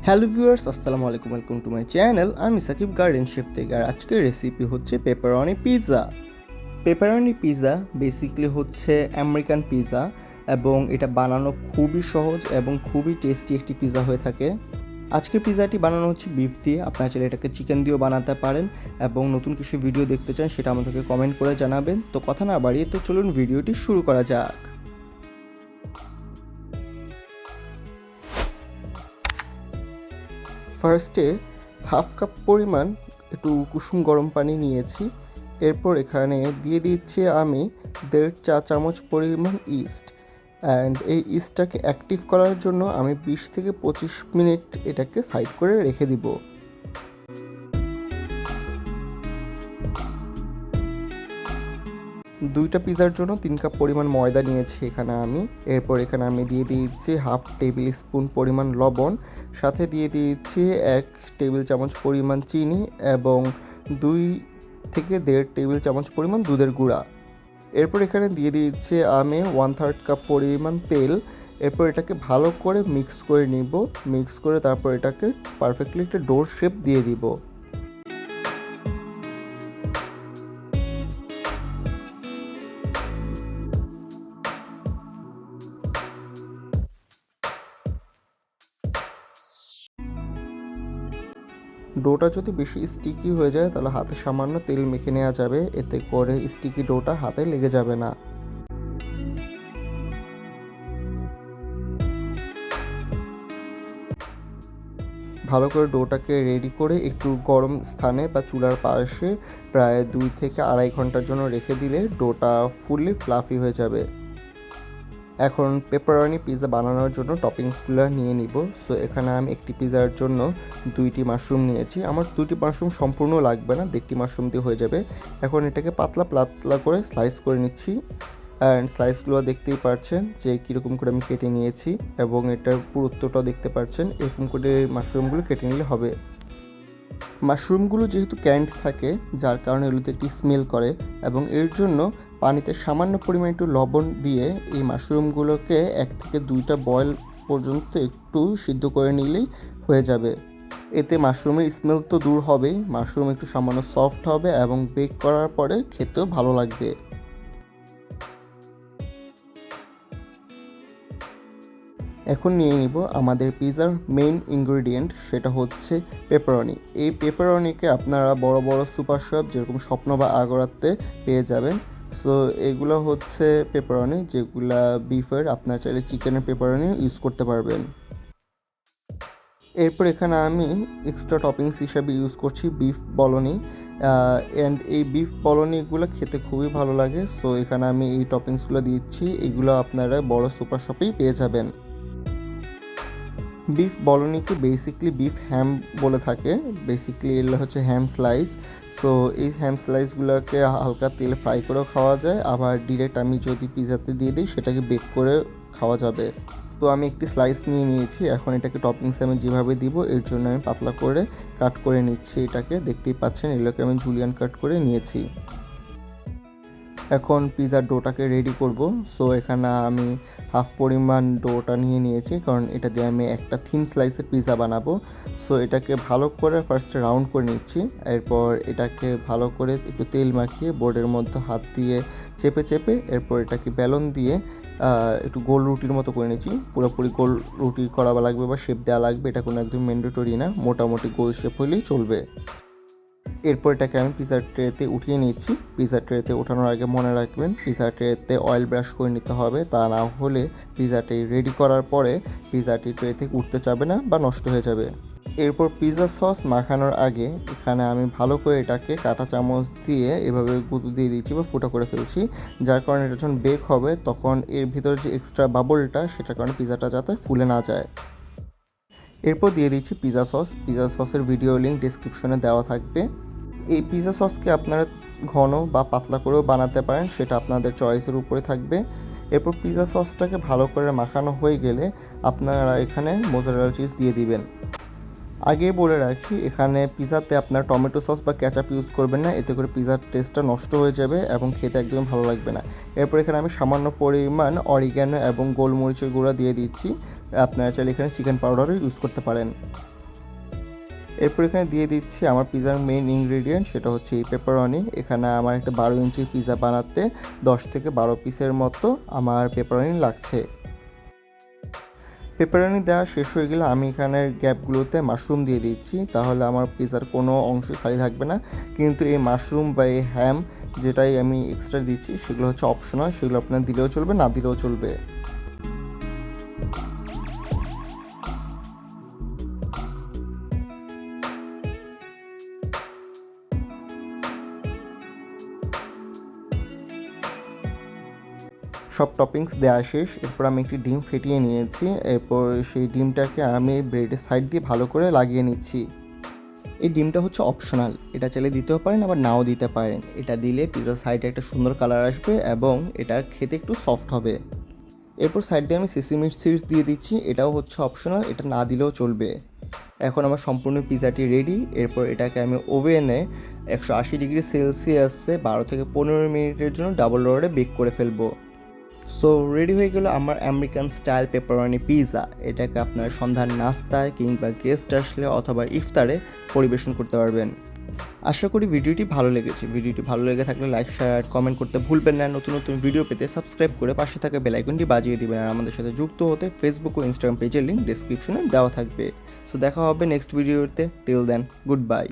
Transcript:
Hello viewers, আসসালামু আলাইকুম। Welcome to my channel. আমি সাকিব গার্ডেন শেফ থেকে। আর আজকের রেসিপি হচ্ছে pepperoni pizza. Pepperoni pizza basically হচ্ছে আমেরিকান পিৎজা এবং এটা বানানো খুবই সহজ এবং খুবই টেস্টি একটি পিৎজা হয়ে থাকে। আজকের পিৎজাটি বানানো হচ্ছে বিফ দিয়ে। আপনারা চাইলে এটাকে চিকেন দিয়েও বানাতে পারেন এবং নতুন কিছু ভিডিও দেখতে চান সেটা আমাদেরকে কমেন্ট করে জানাবেন। তো কথা না বাড়িয়ে তো চলুন ভিডিওটি শুরু করা যাক। ফার্স্টে হাফ কাপ পরিমাণ একটু কুসুম গরম পানি নিয়েছি। এরপর এখানে দিয়ে দিচ্ছি আমি 1.5 চা চামচ পরিমাণ ইস্ট। অ্যান্ড এই ইস্টটাকে অ্যাক্টিভ করার জন্য আমি 20 থেকে 25 মিনিট এটাকে সাইড করে রেখে দিব। দুইটা পিৎজার জন্য 3 কাপ পরিমাণ ময়দা নিয়েছি এখানে আমি। এরপর এখানে আমি দিয়ে দিচ্ছি হাফ টেবিল স্পুন পরিমাণ লবণ, সাথে দিয়ে দিচ্ছি 1 টেবিল চামচ পরিমাণ চিনি এবং 2 থেকে 1.5 টেবিল চামচ পরিমাণ দুধের গুঁড়া। এরপর এখানে দিয়ে দিচ্ছি আমি 1/3 কাপ পরিমাণ তেল। এরপর এটাকে ভালো করে মিক্স করে নিব। মিক্স করে তারপর এটাকে পারফেক্টলি একটা ডোর শেপ দিয়ে দিব। ডোটা যদি বেশি স্টিকি হয়ে যায় তাহলে হাতে সামান্য তেল মেখে নেওয়া যাবে, এতে করে স্টিকি ডোটা হাতে লেগে যাবে না। ভালো করে ডোটাকে রেডি করে একটু গরম স্থানে বা চুলার পাশে প্রায় 2 থেকে 2.5 ঘন্টার জন্য রেখে দিলে ডোটা ফুললি ফ্লাফি হয়ে যাবে। এখন পেপারনি পিৎজা বানানোর জন্য টপিংসগুলো নিয়ে নিব। সো এখানে আমি একটি পিৎজার জন্য 2টি মাশরুম নিয়েছি। আমার 2টি মাশরুম সম্পূর্ণ লাগবে না, 1টি মাশরুম দিয়ে হয়ে যাবে। এখন এটাকে পাতলা পাতলা করে স্লাইস করে নিচ্ছি। অ্যান্ড স্লাইসগুলো দেখতেই পাচ্ছেন যে কীরকম করে আমি কেটে নিয়েছি এবং এটার পুরুত্বটাও দেখতে পাচ্ছেন। এরকম করে মাশরুমগুলো কেটে নিলে হবে। মাশরুমগুলো যেহেতু ক্যান্ড থাকে যার কারণে এগুলোতে একটি স্মেল করে এবং এর জন্য পানিতে সামান্য পরিমাণ একটু লবণ দিয়ে এই মাশরুমগুলোকে 1 থেকে 2টা বয়েল পর্যন্ত একটু সিদ্ধ করে নিলেই হয়ে যাবে। এতে মাশরুমের স্মেল তো দূর হবেই, মাশরুম একটু সামান্য সফট হবে এবং বেক করার পরে খেতেও ভালো লাগবে। এখন নিয়ে নিব আমাদের পিৎজার মেইন ইনগ্রেডিয়েন্ট, সেটা হচ্ছে পেপারনি। এই পেপারনিকে আপনারা বড় বড় সুপার শপ যেরকম স্বপ্ন বা আগরাতে পেয়ে যাবেন। সো এগুলো হচ্ছে পেপারনি, যেগুলা বিফের, আপনারা চাইলে চিকেনের পেপারনি ইউজ করতে পারবেন। এরপর এখানে আমি এক্সট্রা টপিংস হিসাবে ইউজ করছি বিফ বলনি। অ্যান্ড এই বিফ বলনিগুলো খেতে খুবই ভালো লাগে। সো এখানে আমি এই টপিংসগুলো দিচ্ছি, এগুলো আপনারা বড় সুপার শপেই পেয়ে যাবেন। বিফ বলনিকে বেসিকলি বিফ হ্যাম বলে থাকে। বেসিকলি এগুলো হচ্ছে হ্যাম স্লাইস। সো এই হ্যাম স্লাইসগুলোকে হালকা তেলে ফ্রাই করেও খাওয়া যায়, আবার ডিরেক্ট আমি যদি পিৎজাতে দিয়ে দিই সেটাকে বেক করে খাওয়া যাবে। তো আমি একটি স্লাইস নিয়ে নিয়েছি। এখন এটাকে টপিংস আমি যেভাবে দিব এর জন্য আমি পাতলা করে কাট করে নিচ্ছি। এটাকে দেখতেই পাচ্ছেন, এগুলোকে আমি জুলিয়ান কাট করে নিয়েছি। এখন পিৎজার ডোটাকে রেডি করব। সো এখানে আমি হাফ পরিমাণ ডোটা নিয়ে নিয়েছি, কারণ এটা দিয়ে আমি একটা থিন স্লাইসের পিৎজা বানাবো। সো এটাকে ভালো করে ফার্স্টে রাউন্ড করে নিচ্ছি। এরপর এটাকে ভালো করে একটু তেল মাখিয়ে বোর্ডের মধ্যে হাত দিয়ে চেপে চেপে এরপর এটাকে বেলন দিয়ে একটু গোল রুটির মতো করে নিচ্ছি। পুরোপুরি গোল রুটি করা লাগবে বা শেপ দেওয়া লাগবে, এটা কোনো একদম ম্যান্ডেটরি না, মোটামুটি গোল শেপ হলেই চলবে। এরপর এটাকে আমি পিৎজার ট্রেতে উঠিয়ে নিচ্ছি। পিৎজার ট্রেতে ওঠানোর আগে মনে রাখবেন পিৎজার ট্রেতে অয়েল ব্রাশ করে নিতে হবে, তা না হলে পিৎজাটি রেডি করার পরে পিৎজাটি ট্রে থেকে উঠতে চাবে না বা নষ্ট হয়ে যাবে। এরপর পিৎজা সস মাখানোর আগে এখানে আমি ভালো করে এটাকে কাঁটা চামচ দিয়ে এভাবে গুঁতো দিয়ে দিচ্ছি বা ফুটা করে ফেলছি, যার কারণে এটা যখন বেক হবে তখন এর ভিতরে যে এক্সট্রা বাবলটা সেটার কারণে পিৎজাটা যাতে ফুলে না যায়। এরপর দিয়ে দিচ্ছি পিৎজা সস। পিৎজা সসের ভিডিও লিঙ্ক ডিসক্রিপশনে দেওয়া থাকবে। এই পিৎজা সসকে আপনারা ঘন বা পাতলা করেও বানাতে পারেন, সেটা আপনাদের চয়েসের উপরে থাকবে। এরপর পিৎজা সসটাকে ভালো করে মাখানো হয়ে গেলে আপনারা এখানে মোজারেলা চিজ দিয়ে দিবেন। আগে বলে রাখি, এখানে পিৎজাতে আপনার টমেটো সস বা কেচাপ ইউজ করবেন না, এতে করে পিৎজার টেস্টটা নষ্ট হয়ে যাবে এবং খেতে একদম ভালো লাগবে না। এরপর এখানে আমি সামান্য পরিমাণ অরিগ্যানো এবং গোলমরিচের গুঁড়া দিয়ে দিচ্ছি। আপনারা চাইলে এখানে চিকেন পাউডারও ইউজ করতে পারেন। এরপর এখানে দিয়ে দিচ্ছি আমার পিজার মেইন ইনগ্রেডিয়েন্ট, সেটা হচ্ছে এই পেপারনি। এখানে আমার একটা 12 ইঞ্চির পিজা বানাতে 10 থেকে 12 পিসের মতো আমার পেপারনি লাগছে। পেপারনি দেওয়া শেষ হয়ে গেলে আমি এখানের গ্যাপগুলোতে মাশরুম দিয়ে দিচ্ছি, তাহলে আমার পিজার কোনো অংশ খালি থাকবে না। কিন্তু এই মাশরুম বা এই হ্যাম যেটাই আমি এক্সট্রা দিচ্ছি সেগুলো হচ্ছে অপশনাল, সেগুলো আপনার দিলেও চলবে, না দিলেও চলবে। সব টপিংস দেওয়া শেষ। এরপর আমি একটি ডিম ফেটিয়ে নিয়েছি। এরপর সেই ডিমটাকে আমি ব্রেডের সাইড দিয়ে ভালো করে লাগিয়ে নিচ্ছি। এই ডিমটা হচ্ছে অপশনাল, এটা চাইলে দিতেও পারেন আবার নাও দিতে পারেন। এটা দিলে পিজার সাইডে একটা সুন্দর কালার আসবে এবং এটা খেতে একটু সফট হবে। এরপর সাইড দিয়ে আমি সেসিমি সিডস দিয়ে দিচ্ছি, এটাও হচ্ছে অপশনাল, এটা না দিলেও চলবে। এখন আমার সম্পূর্ণ পিজাটি রেডি। এরপর এটাকে আমি ওভেনে 180 ডিগ্রি সেলসিয়াসে 12 থেকে 15 মিনিটের জন্য ডাবল ডোরে বেক করে ফেলবো। সো রেডি হয়ে গেল আমার আমেরিকান স্টাইল পেপারনি পিৎজা। এটাকে আপনার সন্ধ্যার নাস্তায় কিংবা গেস্ট আসলে অথবা ইফতারে পরিবেশন করতে পারবেন। আশা করি ভিডিওটি ভালো লেগেছে। ভিডিওটি ভালো লেগে থাকলে লাইক, শেয়ার, কমেন্ট করতে ভুলবেন না। নতুন নতুন ভিডিও পেতে সাবস্ক্রাইব করে পাশে থাকা বেল আইকনটি বাজিয়ে দিবেন। আর আমাদের সাথে যুক্ত হতে ফেসবুক ও ইনস্টাগ্রাম পেজের লিঙ্ক ডেসক্রিপশনে দেওয়া থাকবে। সো দেখা হবে নেক্সট ভিডিওতে। Till then, good by.